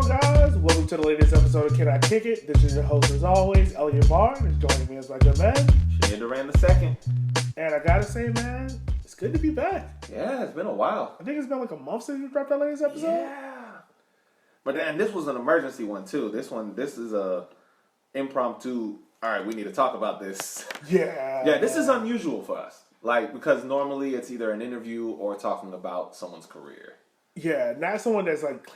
guys? Welcome to the latest episode of Can I Kick It? This is your host, as always, Elliot Barr. And joining me is my good man, Shania Duran II. And I gotta say, man, it's good to be back. Yeah, it's been a while. I think it's been like a month since we dropped our latest episode. Yeah. And this was an emergency one, too. This is a impromptu, all right, we need to talk about this. Yeah. Yeah, this is unusual for us. Like, because normally it's either an interview or talking about someone's career. Yeah, not someone that's like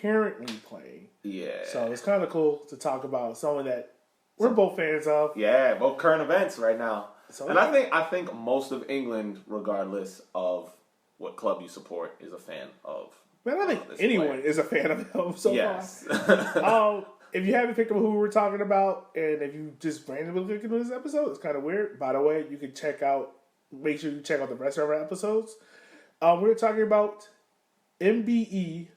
currently playing. Yeah. So it's kind of cool to talk about someone that we're both fans of. Yeah, both current events right now. So and I think most of England, regardless of what club you support, is a fan of. Man, I think anyone is a fan of him so yes. far. If you haven't picked up who we're talking about, and if you just randomly clicked into this episode, it's kind of weird. By the way, you can make sure you check out the rest of our episodes. We're talking about MBE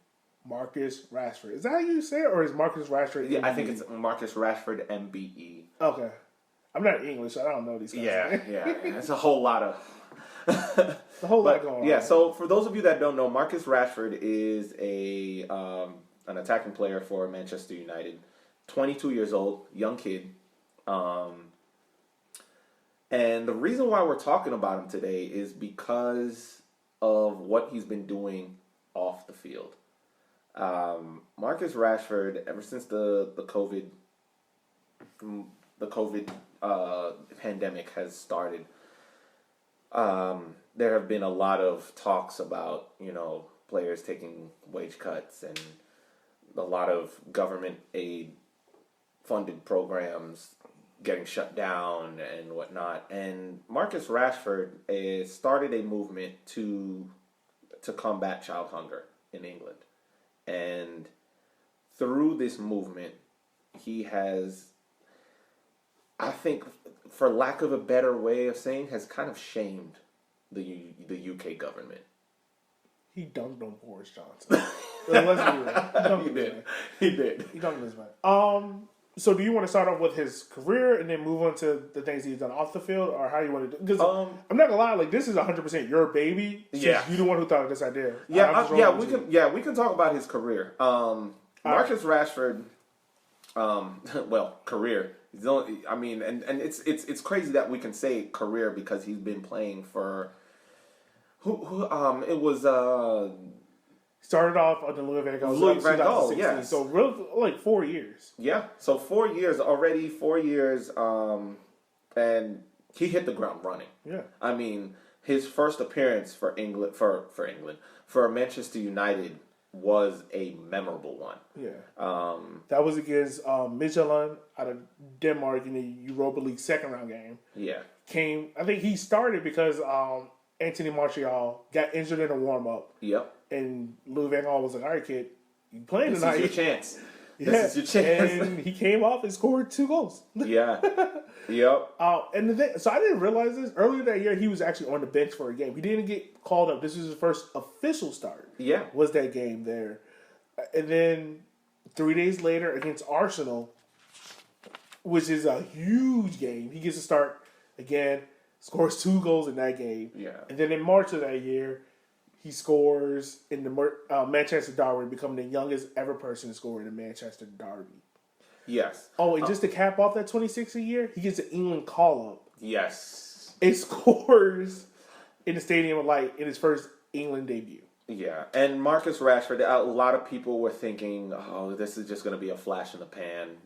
Marcus Rashford. Is that how you say it, or is Marcus Rashford? Yeah, MBE? I think it's Marcus Rashford MBE. Okay, I'm not English, so I don't know these guys. Yeah, it's a whole lot of. A whole lot going on. Yeah, so for those of you that don't know, Marcus Rashford is an attacking player for Manchester United. 22 years old, young kid. And the reason why we're talking about him today is because of what he's been doing off the field. Marcus Rashford, ever since the COVID pandemic has started, there have been a lot of talks about, players taking wage cuts and a lot of government aid funded programs getting shut down and whatnot. And Marcus Rashford started a movement to combat child hunger in England. And through this movement, he has, I think, for lack of a better way of saying, has kind of shamed the UK government. He dunked on Boris Johnson. Let's be real. He did. He dunked this man. So do you want to start off with his career and then move on to the things he's done off the field, or how you want to do? Because I'm not gonna lie, like, this is 100% your baby. Yeah, you're the one who thought of this idea. We can talk about his career. Marcus Rashford, career. He's only, and it's crazy that we can say career because he's been playing for started off on the Louis Van Gaal, yes. So really, 4 years. Yeah, so 4 years already, 4 years, and he hit the ground running. Yeah, I mean, his first appearance for Manchester United was a memorable one. Yeah, that was against Midtjylland out of Denmark in the Europa League second round game. Yeah, I think he started because Anthony Martial got injured in a warm up. Yep. And Louis Van Gaal was like, "All right, kid, you playing tonight? This is your chance. Yeah. This is your chance." And he came off and scored 2 goals. Yeah. Yep. So I didn't realize this. Earlier that year, he was actually on the bench for a game. He didn't get called up. This was his first official start. Yeah. Was that game there. And then 3 days later against Arsenal, which is a huge game, he gets to start again, scores 2 goals in that game. Yeah. And then in March of that year, he scores in the Manchester Derby, becoming the youngest ever person to score in the Manchester Derby. Yes. Oh, and just to cap off that 26 a year, he gets an England call-up. Yes. It scores in the Stadium of Light in his first England debut. Yeah, and Marcus Rashford, a lot of people were thinking, oh, this is just going to be a flash in the pan,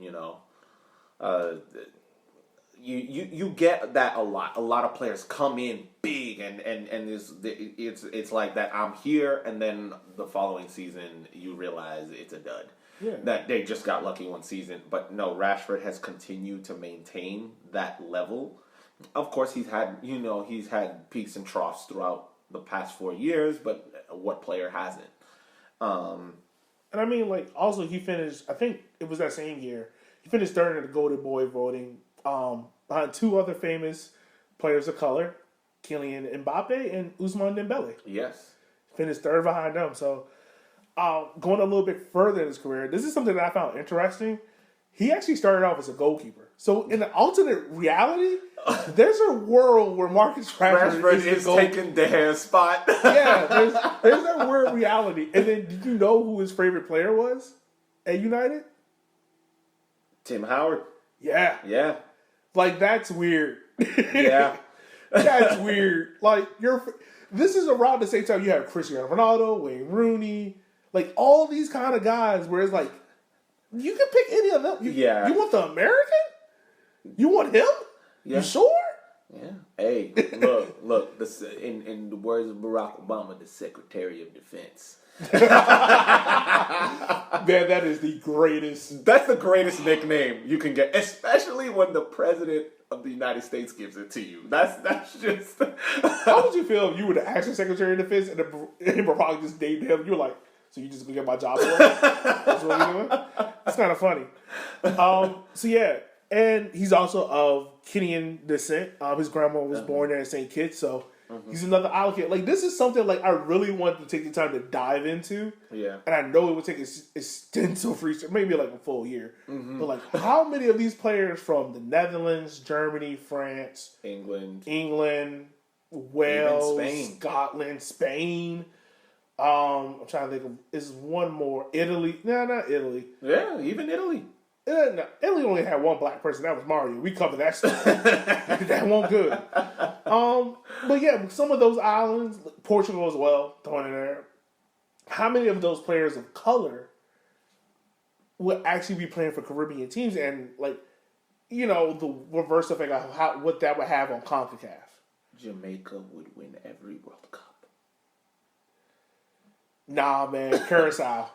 You get that a lot. A lot of players come in big, and it's like that. I'm here, and then the following season you realize it's a dud. Yeah. That they just got lucky one season, but no, Rashford has continued to maintain that level. Of course, he's had peaks and troughs throughout the past 4 years, but what player hasn't? And also he finished. I think it was that same year. He finished third in the Golden Boy voting. Behind 2 other famous players of color, Kylian Mbappe and Ousmane Dembele. Yes. Finished third behind them. So, going a little bit further in his career, this is something that I found interesting. He actually started off as a goalkeeper. So, in the alternate reality, there's a world where Marcus Rashford is taking their spot. Yeah, there's that weird reality. And then, did you know who his favorite player was? at United? Tim Howard. Yeah. Yeah. Like, that's weird. Yeah. That's weird. Like, this is around the same time you have Cristiano Ronaldo, Wayne Rooney, like all these kind of guys where it's like, you can pick any of them. You want the American? You want him? Yeah. You sure? Yeah. Hey, look. In the words of Barack Obama, the Secretary of Defense. Man, that is the greatest. That's the greatest nickname you can get, especially when the President of the United States gives it to you. That's just. How would you feel if you were the actual Secretary of Defense and Barack just named him? You're like, so you just gonna get my job? That's what you're doing? It's kind of funny. So yeah, and he's also of Kenyan descent. His grandma was born there in St. Kitts, so he's another island kid. Like, this is something like I really wanted to take the time to dive into. Yeah, and I know it would take extensive research, maybe like a full year. But like, how many of these players from the Netherlands, Germany, France, England, Wales, Scotland, Spain? I'm trying to think of, is one more. Italy. No, not Italy. Yeah, even Italy. No, Italy only had one black person. That was Mario. We covered that stuff. That won't good. But yeah, some of those islands, Portugal as well, thrown in there. How many of those players of color would actually be playing for Caribbean teams? And like, you know, the reverse effect of what that would have on CONCACAF. Jamaica would win every World Cup. Nah, man, Curacao.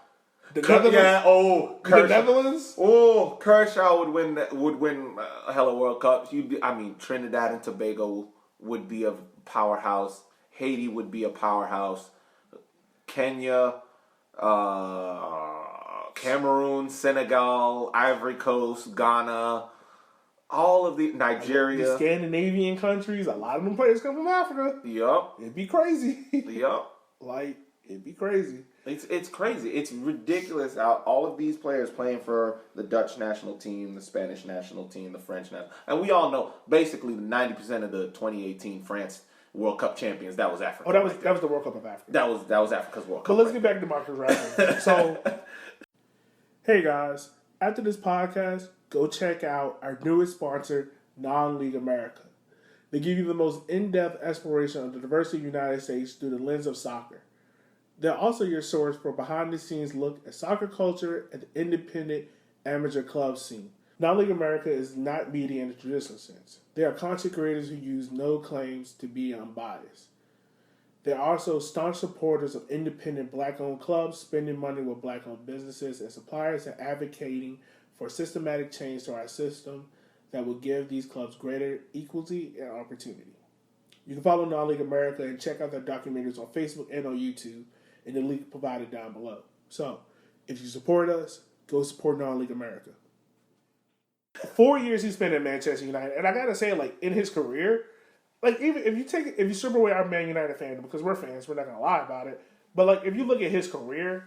The Netherlands. Oh, Kershaw would win a hella World Cups. Trinidad and Tobago would be a powerhouse. Haiti would be a powerhouse. Kenya, Cameroon, Senegal, Ivory Coast, Ghana, all of the Nigeria, the Scandinavian countries. A lot of them players come from Africa. Yup, it'd be crazy. Yup, like. It'd be crazy. It's crazy. It's ridiculous how all of these players playing for the Dutch national team, the Spanish national team, the French national, and we all know basically 90% of the 2018 France World Cup champions, that was Africa. Oh, that was the World Cup of Africa. That was Africa's World Cup. But let's get back to Marcus Rashford. So, hey guys, after this podcast, go check out our newest sponsor, Non-League America. They give you the most in-depth exploration of the diversity of the United States through the lens of soccer. They're also your source for behind-the-scenes look at soccer culture and the independent amateur club scene. Non-League America is not media in the traditional sense. They are content creators who use no claims to be unbiased. They're also staunch supporters of independent black-owned clubs, spending money with black-owned businesses and suppliers, and advocating for systematic change to our system that will give these clubs greater equality and opportunity. You can follow Non-League America and check out their documentaries on Facebook and on YouTube, and the link provided down below. So, if you support us, go support Non-League America. 4 years he spent at Manchester United, and I gotta say, like, in his career, like, even if you strip away our Man United fan, because we're fans, we're not gonna lie about it. But like, if you look at his career,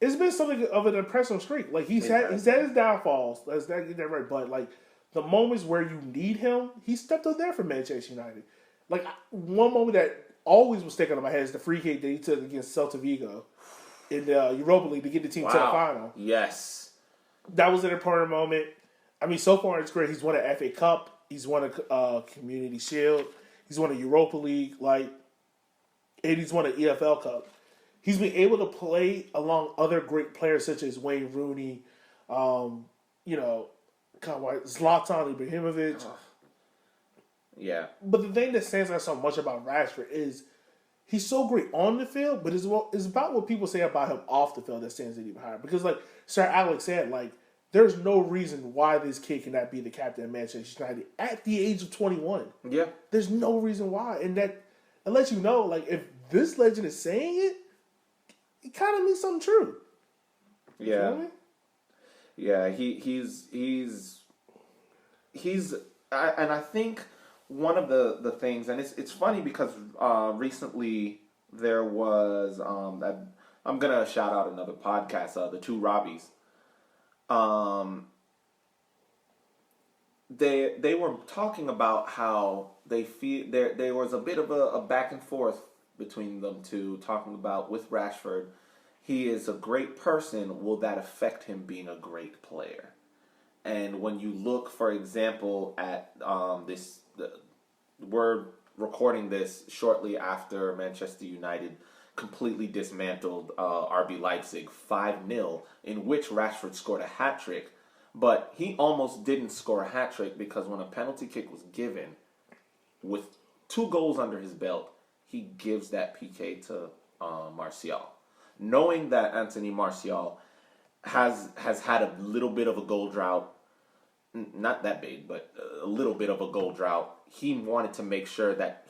it's been something of an impressive streak. Like, he's had his downfalls. That's right. But like, the moments where you need him, he stepped up there for Manchester United. Like, one moment that always was sticking in my head is the free kick that he took against Celta Vigo in the Europa League to get the team to the final. Yes. That was an important moment. I mean, so far it's great. He's won an FA Cup. He's won a Community Shield. He's won a Europa League. And he's won an EFL Cup. He's been able to play along other great players such as Wayne Rooney, Zlatan Ibrahimovic. Yeah. But the thing that stands out so much about Rashford is he's so great on the field, but it's about what people say about him off the field that stands even higher. Because, like Sir Alex said, like, there's no reason why this kid cannot be the captain of Manchester United at the age of 21. Yeah. There's no reason why. And that lets you know, like, if this legend is saying it, it kind of means something true. Yeah. You know what I mean? Yeah, he's and I think one of the things, and it's funny because recently there was I'm gonna shout out another podcast, the Two Robbies. They were talking about how they feel there was a bit of a back and forth between them two, talking about with Rashford. he is a great person, will that affect him being a great player? And when you look, for example, at we're recording this shortly after Manchester United completely dismantled RB Leipzig 5-0, in which Rashford scored a hat-trick. But he almost didn't score a hat-trick because when a penalty kick was given, with 2 goals under his belt, he gives that PK to Martial. Knowing that Anthony Martial has had a little bit of a goal drought, not that big, but a little bit of a goal drought, he wanted to make sure that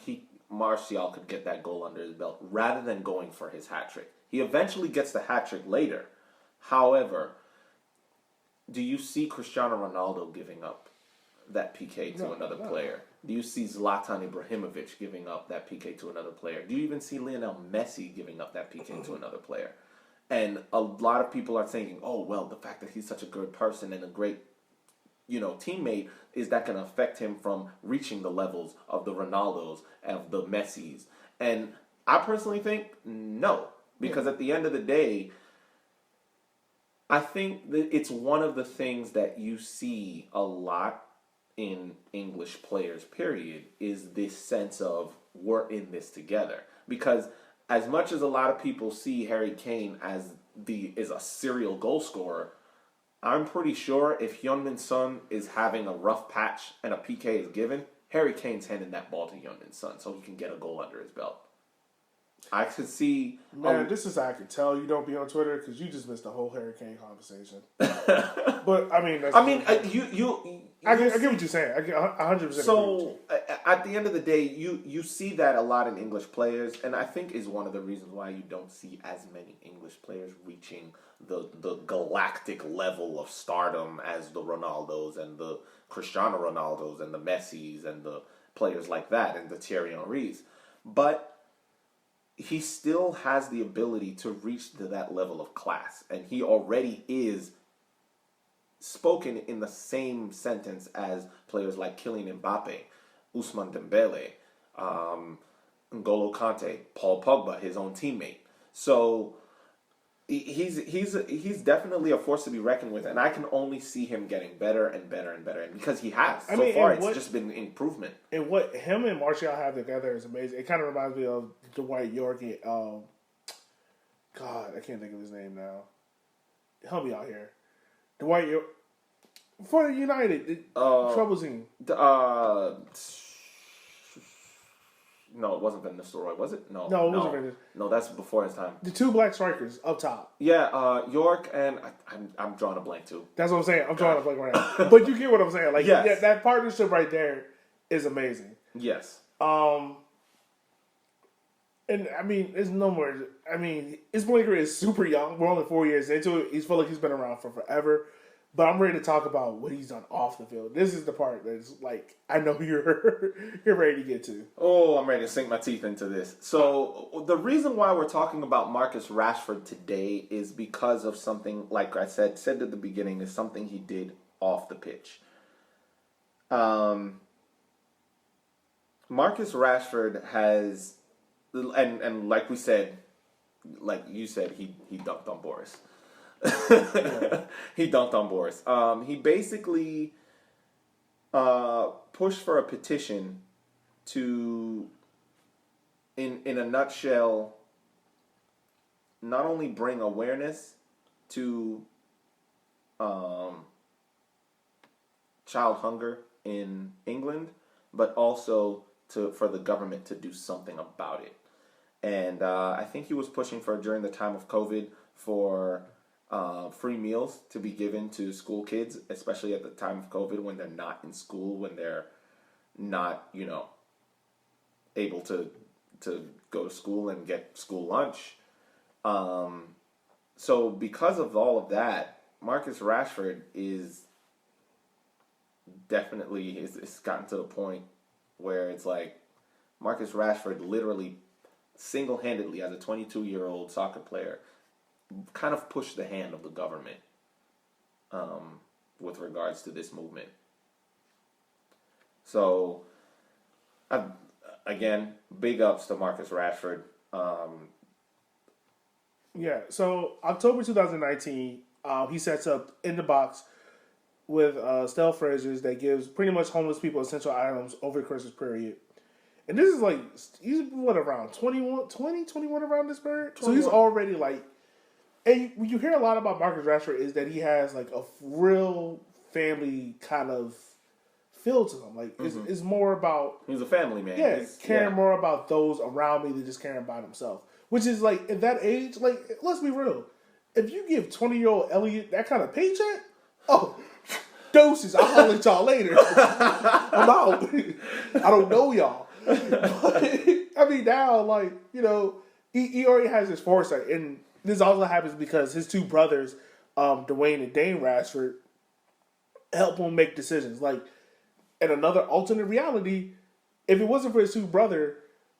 Martial could get that goal under his belt rather than going for his hat-trick. He eventually gets the hat-trick later. However, do you see Cristiano Ronaldo giving up that PK to another player? Do you see Zlatan Ibrahimovic giving up that PK to another player? Do you even see Lionel Messi giving up that PK to another player? And a lot of people are thinking, oh, well, the fact that he's such a good person and a great teammate, is that going to affect him from reaching the levels of the Ronaldos, of the Messis? And I personally think no, because at the end of the day, I think that it's one of the things that you see a lot in English players, period, is this sense of we're in this together. Because as much as a lot of people see Harry Kane as a serial goal scorer, I'm pretty sure if Heung-min Son is having a rough patch and a PK is given, Harry Kane's handing that ball to Heung-min Son so he can get a goal under his belt. I could see... Man, this is how I could tell you don't be on Twitter because you just missed the whole Harry Kane conversation. But, I mean... I get what you're saying. I get 100%. So, at the end of the day, you see that a lot in English players, and I think is one of the reasons why you don't see as many English players reaching the galactic level of stardom as the Ronaldos and the Cristiano Ronaldos and the Messis and the players like that and the Thierry Henrys. But he still has the ability to reach to that level of class, and he already is spoken in the same sentence as players like Kylian Mbappe, Ousmane Dembele, N'Golo Kante, Paul Pogba, his own teammate. So he's definitely a force to be reckoned with, and I can only see him getting better and better and better. And because he has so far, it's just been improvement. And what him and Martial have together is amazing. It kind of reminds me of Dwight York. God, I can't think of his name now. Help me out here. Dwight York for United, trouble team. No, it wasn't Van Nistelrooy, was it? No, it wasn't Van Nistelrooy. No, that's before his time. The 2 black strikers up top. Yeah, York and I'm drawing a blank too. That's what I'm saying. I'm drawing a blank right now. But you get what I'm saying. Like, yes. Yeah, that partnership right there is amazing. Yes. And I mean, it's no more. I mean, his playing career is super young. We're only 4 years into it. He feels like he's been around for forever. But I'm ready to talk about what he's done off the field. This is the part that's like, I know you're ready to get to. Oh, I'm ready to sink my teeth into this. So the reason why we're talking about Marcus Rashford today is because of something, like I said at the beginning, is something he did off the pitch. Marcus Rashford has, and like we said, like you said, he dunked on Boris. He dunked on Boris. He basically pushed for a petition to, in a nutshell, not only bring awareness to child hunger in England, but also for the government to do something about it. And I think he was pushing for, during the time of COVID, for free meals to be given to school kids, especially at the time of COVID when they're not in school, when they're not, able to go to school and get school lunch. So because of all of that, Marcus Rashford is definitely, it's gotten to the point where it's like Marcus Rashford literally single-handedly, as a 22-year-old soccer player, kind of pushed the hand of the government with regards to this movement. So, again, big ups to Marcus Rashford. Yeah. So October 2019, he sets up In the Box with Stell Frasers that gives pretty much homeless people essential items over the Christmas period. And this is like, he's what, around 21 around this period? 21. So he's already like, and you hear a lot about Marcus Rashford is that he has like a real family kind of feel to him. Like, it's more about... He's a family man. Yeah, caring more about those around me than just caring about himself. Which is like, at that age, like, let's be real. If you give 20-year-old Elliot that kind of paycheck, oh, doses, I'll holler at y'all later. I'm out. I don't know y'all. But, I mean, now, like, you know, he already has his foresight. And this also happens because his two brothers, Dwayne and Dane Rashford, help him make decisions. Like, in another alternate reality, if it wasn't for his two brothers,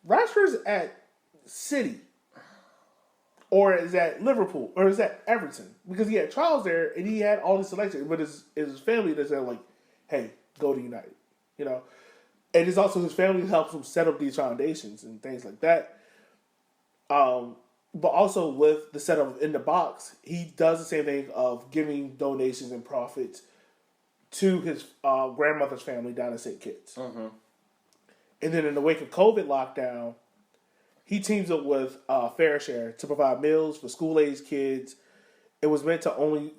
Rashford's at City. Or is at Liverpool. Or is at Everton. Because he had trials there and he had all these selections. But it's his family that said, like, hey, go to United. You know? And it's also his family helps him set up these foundations and things like that. But also with the setup of In the Box, he does the same thing of giving donations and profits to his grandmother's family down in St. Kitts. Mm-hmm. And then in the wake of COVID lockdown, he teams up with Fair Share to provide meals for school-aged kids. It was meant only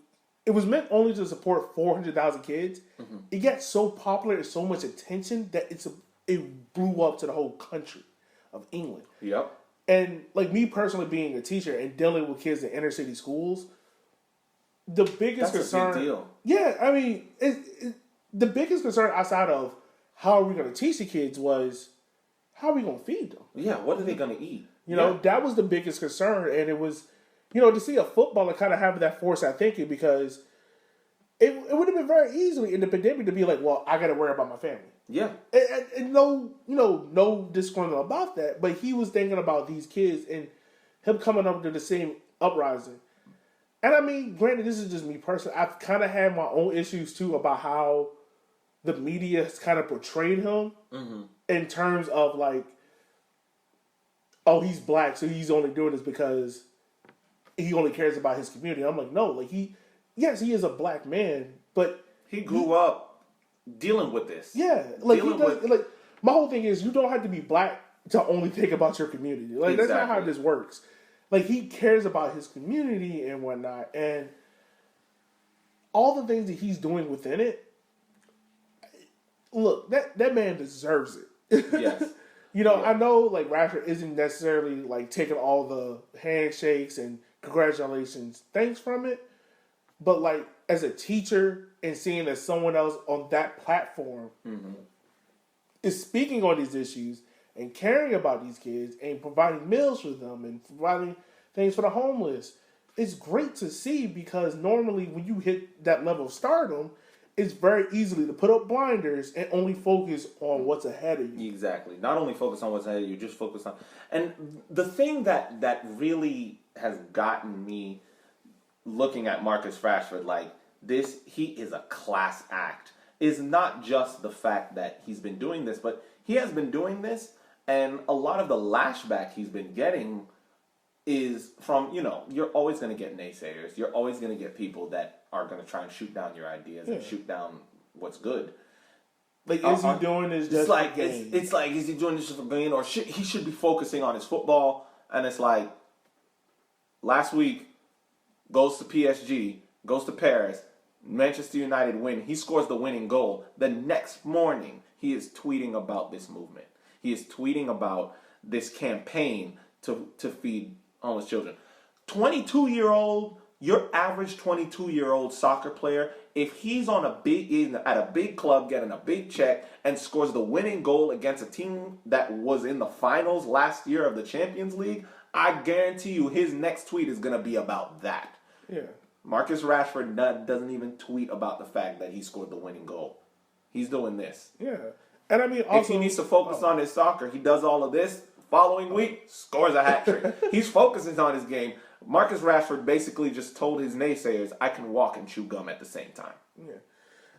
to support 400,000 kids. Mm-hmm. It got so popular and so much attention that it blew up to the whole country of England. Yep. And like me personally being a teacher and dealing with kids in inner city schools, the biggest concern... That's a big deal. Yeah, I mean, the biggest concern outside of how are we going to teach the kids was how are we going to feed them? Yeah, what are they going to eat? You know, that was the biggest concern. And it was, you know, to see a footballer kind of having that foresight thinking because it would have been very easily in the pandemic to be like, well, I got to worry about my family. Yeah. And no, you know, no disgruntled about that. But he was thinking about these kids and him coming up to the same uprising. And I mean, granted, this is just me personally. I've kind of had my own issues too about how the media has kind of portrayed him in terms of like, oh, he's black, so he's only doing this because he only cares about his community. I'm like, no, like yes, he is a black man, but he grew up dealing with this. Yeah, like like my whole thing is you don't have to be black to only think about your community. Like that's not how this works. Like, he cares about his community and whatnot. And all the things that he's doing within it, look, that man deserves it. Yes. You know, I know, like, Rashford isn't necessarily, like, taking all the handshakes and congratulations, thanks from it. But, like, as a teacher and seeing that someone else on that platform is speaking on these issues and caring about these kids and providing meals for them and providing things for the homeless. It's great to see because normally when you hit that level of stardom, it's very easily to put up blinders and only focus on what's ahead of you. Exactly. Not only focus on what's ahead of you, just focus on... And the thing that really has gotten me looking at Marcus Rashford like this, he is a class act, is not just the fact that he's been doing this, but he has been doing this. And a lot of the lashback he's been getting is from, you know, you're always going to get naysayers. You're always going to get people that are going to try and shoot down your ideas and shoot down what's good. Like, is he doing this just like, for gain? It's like, is he doing this just for gain? Or he should be focusing on his football. And it's like, last week, goes to PSG, goes to Paris, Manchester United win. He scores the winning goal. The next morning, he is tweeting about this movement. He is tweeting about this campaign to feed homeless children. 22-year-old, your average 22-year-old soccer player, if he's at a big club getting a big check and scores the winning goal against a team that was in the finals last year of the Champions League, I guarantee you his next tweet is going to be about that. Yeah. Marcus Rashford doesn't even tweet about the fact that he scored the winning goal. He's doing this. Yeah. And I mean, also, if he needs to focus on his soccer, he does all of this. Following week, scores a hat trick. He's focusing on his game. Marcus Rashford basically just told his naysayers, I can walk and chew gum at the same time. Yeah.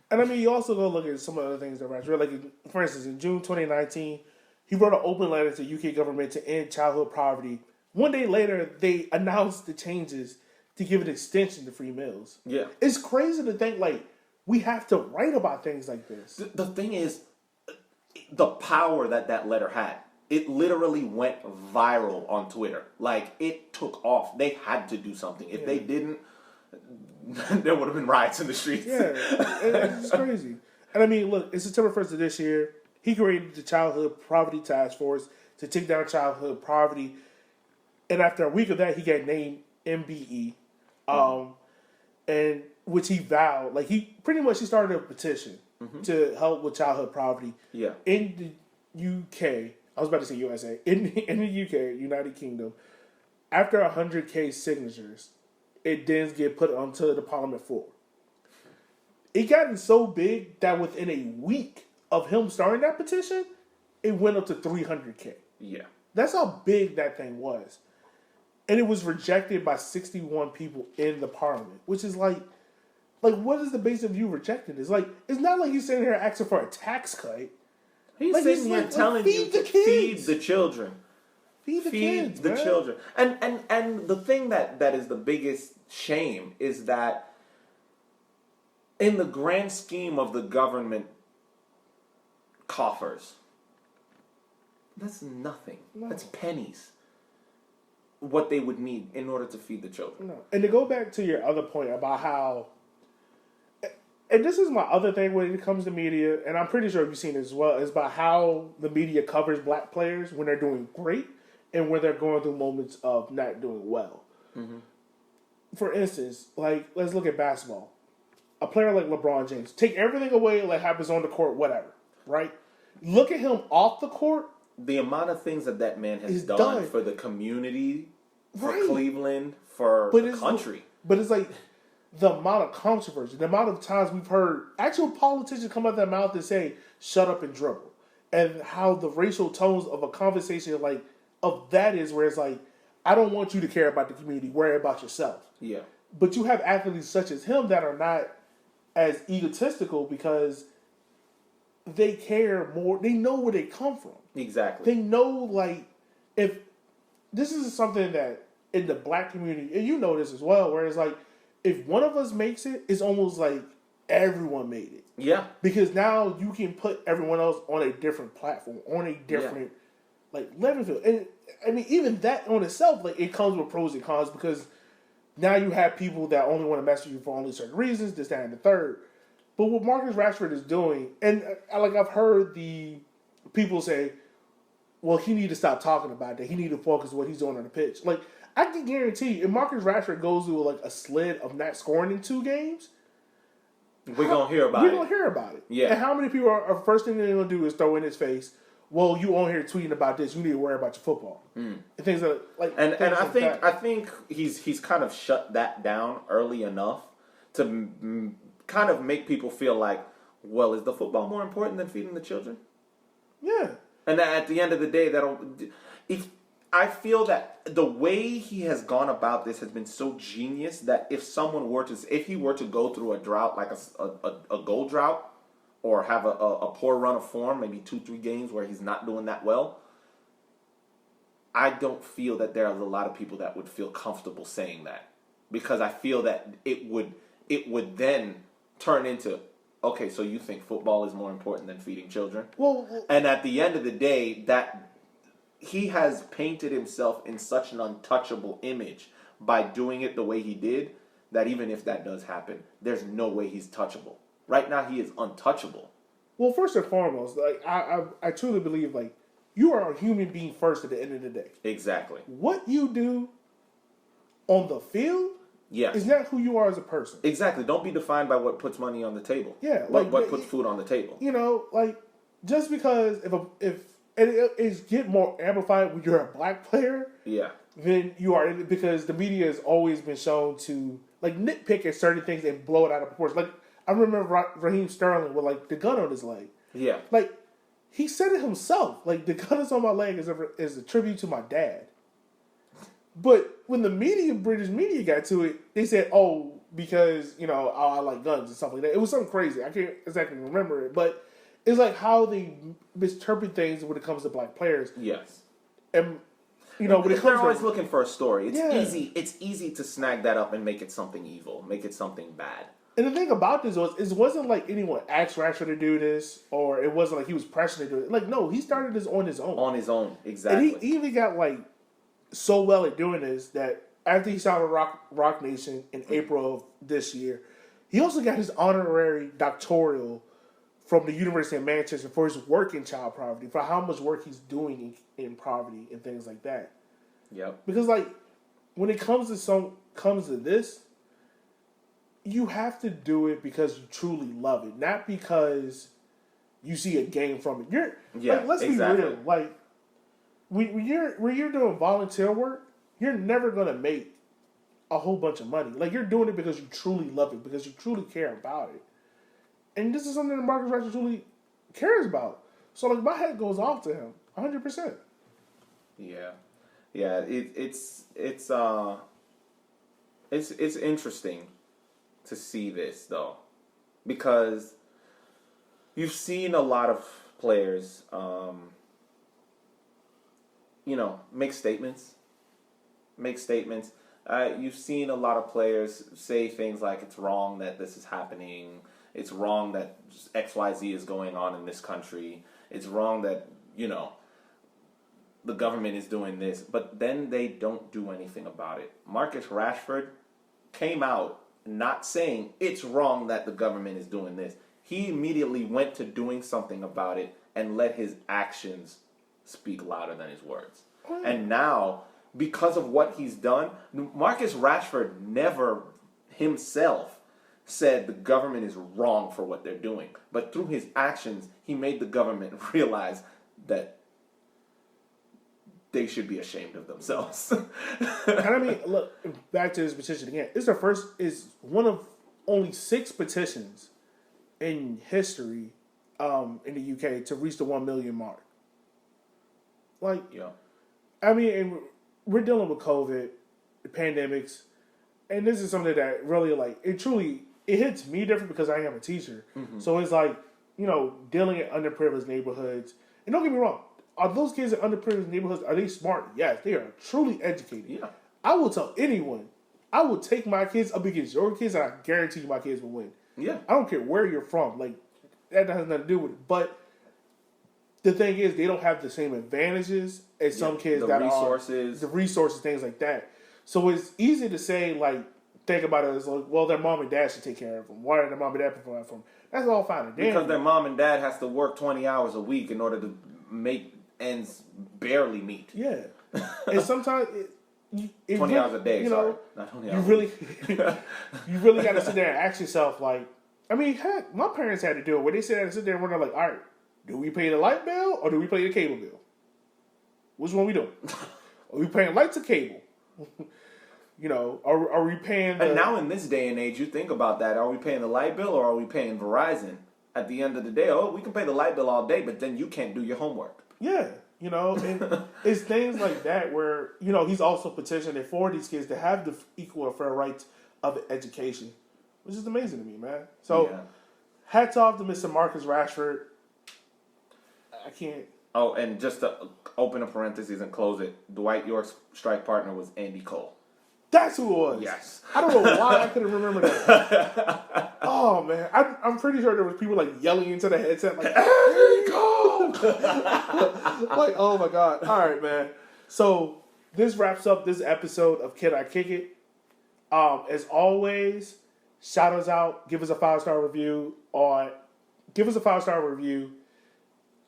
And I mean, you also go look at some of the things that Rashford, like, for instance, in June 2019, he wrote an open letter to UK government to end childhood poverty One day later, they announced the changes to give an extension to free meals. Yeah. It's crazy to think, like, we have to write about things like this. The thing is, the power that letter had. It literally went viral on Twitter. Like, it took off. They had to do something. If they didn't, there would have been riots in the streets. Yeah, it's crazy. And I mean, look, it's September 1st of this year. He created the Childhood Poverty Task Force to take down childhood poverty. And after a week of that, he got named MBE. And which he vowed, like, he started a petition to help with childhood poverty. Yeah. In the UK, I was about to say USA, in the UK, United Kingdom, after 100K signatures, it then get put onto the Parliament floor. It gotten so big that within a week of him starting that petition, it went up to 300K. Yeah. That's how big that thing was. And it was rejected by 61 people in the Parliament, which is like, what is the base of you rejecting this? Like, it's not like he's sitting here asking for a tax cut. He's Like, sitting here telling you to feed the children. Feed the children. And the thing that is the biggest shame is that in the grand scheme of the government coffers, that's nothing. No. That's pennies. What they would need in order to feed the children. No. And to go back to your other point about how, and this is my other thing when it comes to media, and I'm pretty sure you've seen it as well, is about how the media covers black players when they're doing great and when they're going through moments of not doing well. Mm-hmm. For instance, like, let's look at basketball. A player like LeBron James, take everything away, like happens on the court, whatever, right? Look at him off the court. The amount of things that man has done for the community, for Cleveland, for the country. But it's like the amount of controversy, the amount of times we've heard actual politicians come out their mouth and say, shut up and dribble. And how the racial tones of a conversation like of that is where it's like, I don't want you to care about the community, worry about yourself. Yeah. But you have athletes such as him that are not as egotistical because they care more. They know where they come from. Exactly. They know, like, if this is something that in the black community, and you know this as well, where it's like, if one of us makes it, it's almost like everyone made it. Yeah. Because now you can put everyone else on a different platform, on a different, like, level field. And, I mean, even that on itself, like, it comes with pros and cons because now you have people that only want to mess with you for only certain reasons, this, that, and the third. But what Marcus Rashford is doing, and, like, I've heard the people say, well, he need to stop talking about that. He need to focus on what he's doing on the pitch. Like, I can guarantee you, if Marcus Rashford goes through, like, a slid of not scoring in 2 games, we're going to hear about it. We're going to hear about it. Yeah. And how many people are first thing they're going to do is throw in his face, well, you on here tweeting about this, you need to worry about your football. And things like and like I think he's kind of shut that down early enough to kind of make people feel like, well, is the football more important than feeding the children? Yeah. And at the end of the day, I feel that the way he has gone about this has been so genius that if he were to go through a drought, like a goal drought, or have a poor run of form, maybe 2-3 games where he's not doing that well, I don't feel that there are a lot of people that would feel comfortable saying that, because I feel that it would then turn into, okay, so you think football is more important than feeding children? Well, and at the end of the day, that he has painted himself in such an untouchable image by doing it the way he did, that even if that does happen, there's no way he's touchable. Right now, he is untouchable. Well, first and foremost, like I truly believe, like, you are a human being first at the end of the day. Exactly. What you do on the field is not who you are as a person. Exactly. Don't be defined by what puts money on the table. Yeah. What puts food on the table. You know, like, just because if it's get more amplified when you're a black player. Yeah. Than you are, because the media has always been shown to, like, nitpick at certain things and blow it out of proportion. Like, I remember Raheem Sterling with, like, the gun on his leg. Yeah. Like, he said it himself. Like, the gun is on my leg is a tribute to my dad. But when the British media got to it, they said, oh, because, you know, I like guns and stuff like that. It was something crazy. I can't exactly remember it. But it's like how they misinterpret things when it comes to black players. Yes. And when it They're comes always to looking for a story. It's Yeah. easy. It's easy to snag that up and make it something evil, make it something bad. and the thing about this was, it wasn't like anyone asked Rashford to do this, or it wasn't like he was pressured to do it. Like, no, he started this on his own. On his own, exactly. And he even got like so well at doing this that after he signed with Rock Nation in April of this year, he also got his honorary doctoral from the University of Manchester for his work in child poverty, for how much work he's doing in poverty and things like that. Yep. Because like when it comes to this, you have to do it because you truly love it, not because you see a gain from it. Let's be real. Like when you're doing volunteer work, you're never gonna make a whole bunch of money. Like, you're doing it because you truly love it, because you truly care about it. And this is something that Marcus Rashford truly cares about. So like my head goes off to him, 100%. Yeah. It's interesting to see this though, because you've seen a lot of players, make statements. You've seen a lot of players say things like, it's wrong that this is happening. It's wrong that XYZ is going on in this country. It's wrong that, the government is doing this. But then they don't do anything about it. Marcus Rashford came out not saying it's wrong that the government is doing this. He immediately went to doing something about it and let his actions speak louder than his words. And now, because of what he's done, Marcus Rashford never himself said the government is wrong for what they're doing. But through his actions, he made the government realize that they should be ashamed of themselves. And I mean, look, back to this petition again. Is one of only 6 petitions in history in the UK to reach the 1 million mark. Like, yeah. I mean, and we're dealing with COVID, the pandemics, and this is something that really, like, it hits me different because I am a teacher. Mm-hmm. So it's like, dealing in underprivileged neighborhoods. And don't get me wrong, are those kids in underprivileged neighborhoods, are they smart? Yes, they are truly educated. Yeah. I will tell anyone, I will take my kids up against your kids, and I guarantee you my kids will win. Yeah. I don't care where you're from. Like, that has nothing to do with it. But the thing is, they don't have the same advantages as some kids the resources, things like that. So it's easy to say, like, think about it as like, well, their mom and dad should take care of them. Why are their mom and dad provide for them? That's all fine and dandy. Because their mom and dad has to work 20 hours a week in order to make ends barely meet. Yeah. And sometimes 20 hours a day, sorry. Not 20 hours. You really got to sit there and ask yourself, like, I mean, heck, my parents had to do it where they sit there and wonder, like, all right, do we pay the light bill or do we pay the cable bill? Which one we doing? Are we paying lights or cable? Are we paying And now in this day and age, you think about that. Are we paying the light bill or are we paying Verizon? At the end of the day, we can pay the light bill all day, but then you can't do your homework. Yeah, and it's things like that where, he's also petitioning for these kids to have the equal and fair rights of education, which is amazing to me, man. So, hats off to Mr. Marcus Rashford. I can't. Oh, and just to open a parenthesis and close it, Dwight York's strike partner was Andy Cole. That's who it was. Yes. I don't know why I couldn't remember that. Oh, man. I'm pretty sure there was people, like, yelling into the headset, like, Andy Cole! Like, oh, my God. All right, man. So, this wraps up this episode of Can I Kick It? As always, shout us out. Give us a 5-star review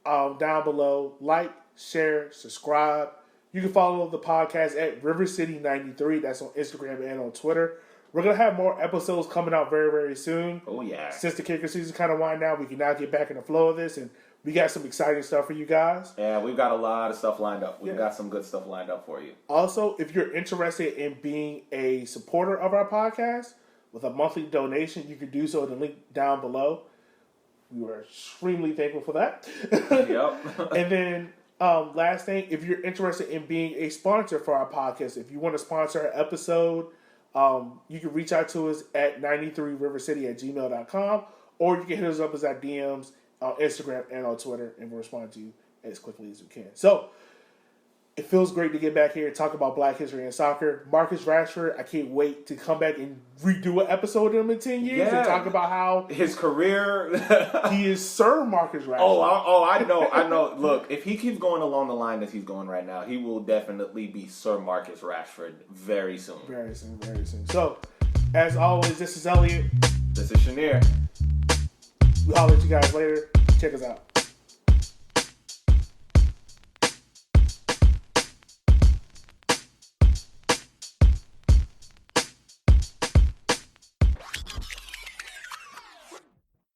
down below. Like, share, subscribe. You can follow the podcast at RiverCity93. That's on Instagram and on Twitter. We're going to have more episodes coming out very, very soon. Oh, yeah. Since the kicker season kind of wind down, we can now get back in the flow of this, and we got some exciting stuff for you guys. Yeah, we've got a lot of stuff lined up. We've got some good stuff lined up for you. Also, if you're interested in being a supporter of our podcast with a monthly donation, you can do so in the link down below. We are extremely thankful for that. Yep. And then, last thing, if you're interested in being a sponsor for our podcast, if you want to sponsor an episode, you can reach out to us at 93rivercity@gmail.com, or you can hit us up as our DMs on Instagram and on Twitter, and we'll respond to you as quickly as we can. So, It feels great to get back here and talk about Black history and soccer. Marcus Rashford, I can't wait to come back and redo an episode of him in 10 years and talk about how his career. He is Sir Marcus Rashford. I know. Look, if he keeps going along the line that he's going right now, he will definitely be Sir Marcus Rashford very soon. Very soon, very soon. So, as always, this is Elliot. This is Shanir. We'll holler at you guys later. Check us out.